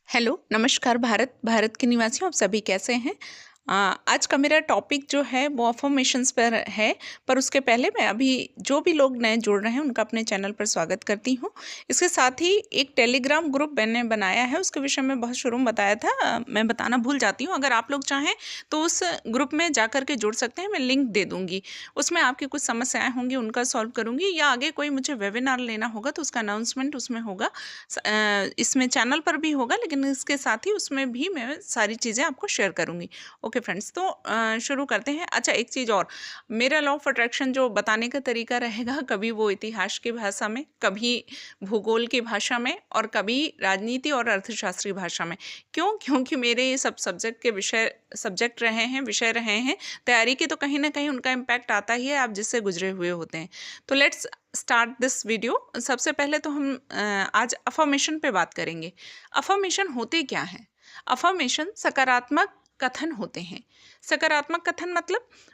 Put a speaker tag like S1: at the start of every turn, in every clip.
S1: Hello, नमस्कार भारत के निवासियों, आप सभी कैसे हैं? आज का मेरा टॉपिक जो है वो अफ़र्मेशंस पर है, पर उसके पहले मैं अभी जो भी लोग नए जुड़ रहे हैं उनका अपने चैनल पर स्वागत करती हूँ। इसके साथ ही एक टेलीग्राम ग्रुप मैंने बनाया है, उसके विषय में बहुत शुरू में बताया था, मैं बताना भूल जाती हूँ। अगर आप लोग चाहें तो उस ग्रुप में जा कर के जुड़ सकते हैं, मैं लिंक दे दूँगी। उसमें आपकी कुछ समस्याएँ होंगी, उनका सॉल्व करूँगी, या आगे कोई मुझे वेबिनार लेना होगा तो उसका अनाउंसमेंट उसमें होगा। इसमें चैनल पर भी होगा, लेकिन इसके साथ ही उसमें भी मैं सारी चीज़ें आपको शेयर करूँगी। ओके फ्रेंड्स, तो शुरू करते हैं। अच्छा, एक चीज़ और, मेरा लॉ ऑफ अट्रैक्शन जो बताने का तरीका रहेगा, कभी वो इतिहास की भाषा में, कभी भूगोल की भाषा में, और कभी राजनीति और अर्थशास्त्री भाषा में। क्यों? क्योंकि मेरे ये सब सब्जेक्ट रहे हैं, विषय रहे हैं तैयारी के, तो कहीं ना कहीं उनका इम्पैक्ट आता ही है, आप जिससे गुजरे हुए होते हैं। तो लेट्स स्टार्ट दिस वीडियो। सबसे पहले तो हम आज अफर्मेशन पे बात करेंगे। अफर्मेशन होते क्या हैं? अफर्मेशन सकारात्मक कथन होते हैं। सकारात्मक कथन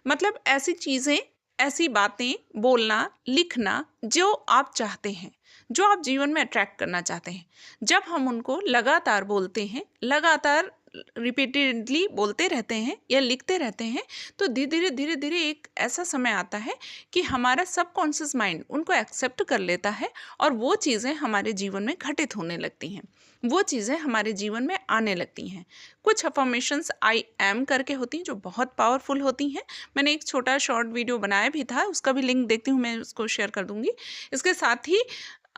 S1: मतलब ऐसी चीज़ें, ऐसी बातें बोलना, लिखना जो आप चाहते हैं, जो आप जीवन में अट्रैक्ट करना चाहते हैं। जब हम उनको लगातार बोलते हैं, लगातार रिपीटेडली बोलते रहते हैं या लिखते रहते हैं, तो धीरे धीरे एक ऐसा समय आता है कि हमारा सबकॉन्शियस माइंड उनको एक्सेप्ट कर लेता है, और वो चीज़ें हमारे जीवन में घटित होने लगती हैं, वो चीज़ें हमारे जीवन में आने लगती हैं। कुछ अफर्मेशंस आई एम करके होती हैं जो बहुत पावरफुल होती हैं। मैंने एक छोटा शॉर्ट वीडियो बनाया भी था, उसका भी लिंक देखती हूँ, मैं उसको शेयर कर दूंगी। इसके साथ ही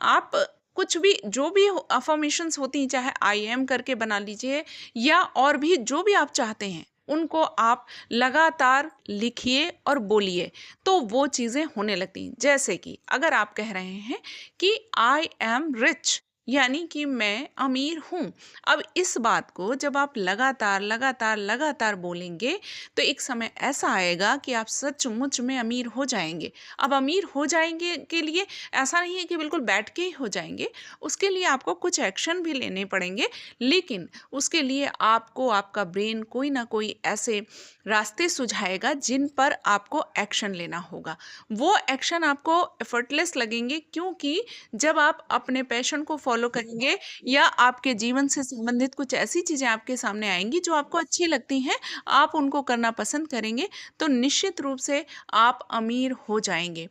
S1: आप कुछ भी, जो भी अफर्मेशंस होती हैं, चाहे आई एम करके बना लीजिए या और भी जो भी आप चाहते हैं, उनको आप लगातार लिखिए और बोलिए, तो वो चीज़ें होने लगती हैं। जैसे कि अगर आप कह रहे हैं कि आई एम रिच, यानी कि मैं अमीर हूँ। अब इस बात को जब आप लगातार बोलेंगे, तो एक समय ऐसा आएगा कि आप सचमुच में अमीर हो जाएंगे। अब अमीर हो जाएंगे के लिए ऐसा नहीं है कि बिल्कुल बैठ के ही हो जाएंगे, उसके लिए आपको कुछ एक्शन भी लेने पड़ेंगे, लेकिन उसके लिए आपको आपका ब्रेन कोई ना कोई ऐसे रास्ते सुझाएगा जिन पर आपको एक्शन लेना होगा। वो एक्शन आपको एफर्टलेस लगेंगे, क्योंकि जब आप अपने पैशन को फॉलो करेंगे या आपके जीवन से संबंधित कुछ ऐसी चीज़ें आपके सामने आएंगी जो आपको अच्छी लगती हैं, आप उनको करना पसंद करेंगे, तो निश्चित रूप से आप अमीर हो जाएंगे।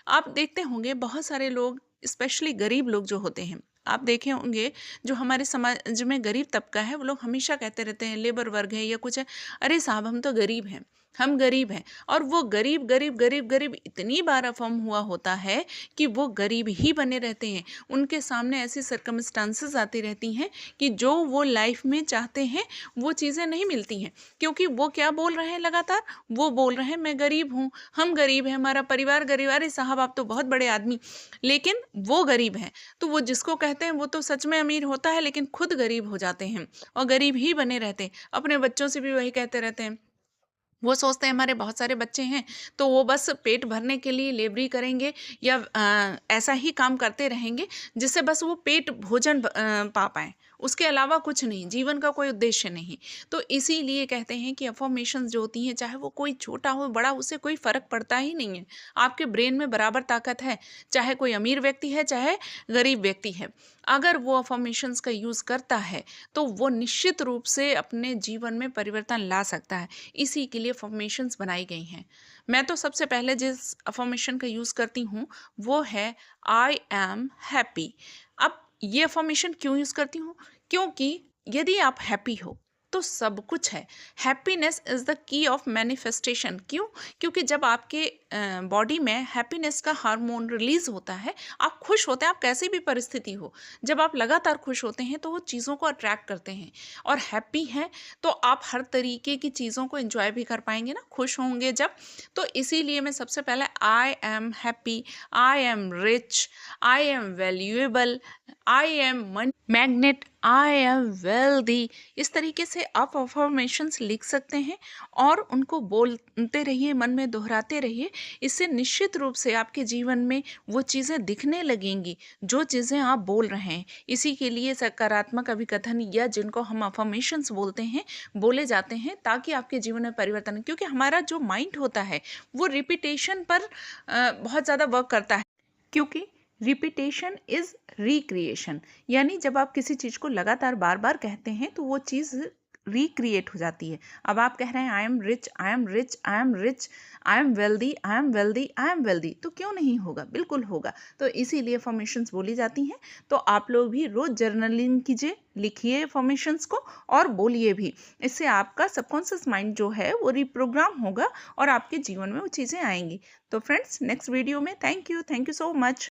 S1: आप देखते होंगे बहुत सारे लोग, स्पेशली गरीब लोग जो होते हैं, आप देखे होंगे जो हमारे समाज में गरीब तबका है, वो लोग हमेशा कहते रहते हैं, लेबर वर्ग है या कुछ है, अरे साहब हम तो गरीब हैं, हम गरीब हैं। और वो गरीब गरीब गरीब गरीब इतनी बार अफर्म हुआ होता है कि वो गरीब ही बने रहते हैं। उनके सामने ऐसी सर्कमस्टांसेस आती रहती हैं कि जो वो लाइफ में चाहते हैं वो चीज़ें नहीं मिलती हैं, क्योंकि वो क्या बोल रहे हैं लगातार, वो बोल रहे हैं मैं गरीब हूँ, हम गरीब हैं, हमारा परिवार गरीब। अरे साहब आप तो बहुत बड़े आदमी, लेकिन वो गरीब हैं। तो वो जिसको कहते हैं वो तो सच में अमीर होता है, लेकिन खुद गरीब हो जाते हैं और गरीब ही बने रहते हैं। अपने बच्चों से भी वही कहते रहते हैं। वो सोचते हैं हमारे बहुत सारे बच्चे हैं, तो वो बस पेट भरने के लिए लेबरी करेंगे या ऐसा ही काम करते रहेंगे जिससे बस वो पेट भोजन पा पाएँ, उसके अलावा कुछ नहीं, जीवन का कोई उद्देश्य नहीं। तो इसीलिए कहते हैं कि अफर्मेशंस जो होती हैं, चाहे वो कोई छोटा हो बड़ा, उससे कोई फ़र्क पड़ता ही नहीं है। आपके ब्रेन में बराबर ताकत है, चाहे कोई अमीर व्यक्ति है, चाहे गरीब व्यक्ति है। अगर वो अफर्मेशंस का यूज़ करता है, तो वो निश्चित रूप से अपने जीवन में परिवर्तन ला सकता है। इसी के लिए अफर्मेशंस बनाई गई हैं। मैं तो सबसे पहले जिस अफर्मेशन का यूज़ करती हूँ वो है आई एम हैप्पी। अब ये अफर्मेशन क्यों यूज़ करती हूँ? क्योंकि यदि आप हैप्पी हो तो सब कुछ है। Happiness is the key of manifestation. क्यों? क्योंकि जब आपके बॉडी में हैप्पीनेस का हार्मोन रिलीज होता है, आप खुश होते हैं, आप कैसी भी परिस्थिति हो, जब आप लगातार खुश होते हैं तो वो चीज़ों को अट्रैक्ट करते हैं। और हैप्पी हैं तो आप हर तरीके की चीज़ों को एंजॉय भी कर पाएंगे ना, खुश होंगे जब। तो इसीलिए मैं सबसे पहले I am happy, I am rich, I am valuable, I am money magnet, I am wealthy, इस तरीके से आप अफर्मेशंस लिख सकते हैं और उनको बोलते रहिए, मन में दोहराते रहिए। इससे निश्चित रूप से आपके जीवन में वो चीज़ें दिखने लगेंगी जो चीज़ें आप बोल रहे हैं। इसी के लिए सकारात्मक अभिकथन या जिनको हम अफर्मेशंस बोलते हैं, बोले जाते हैं, ताकि आपके जीवन में परिवर्तन हो। क्योंकि हमारा जो माइंड होता है वो रिपीटेशन पर बहुत ज़्यादा वर्क करता है, क्योंकि रिपीटेशन इज रिक्रिएशन, यानी जब आप किसी चीज़ को लगातार बार बार कहते हैं तो वो चीज़ रिक्रिएट हो जाती है। अब आप कह रहे हैं I am rich, I am rich, I am rich, I am wealthy, I am wealthy, I am wealthy, तो क्यों नहीं होगा, बिल्कुल होगा। तो इसीलिए फॉर्मेशंस बोली जाती हैं। तो आप लोग भी रोज जर्नलिंग कीजिए, लिखिए फॉर्मेशंस को और बोलिए भी। इससे आपका सबकॉन्शियस माइंड जो है वो रिप्रोग्राम होगा और आपके जीवन में वो चीज़ें आएंगी। तो फ्रेंड्स, नेक्स्ट वीडियो में थैंक यू सो मच।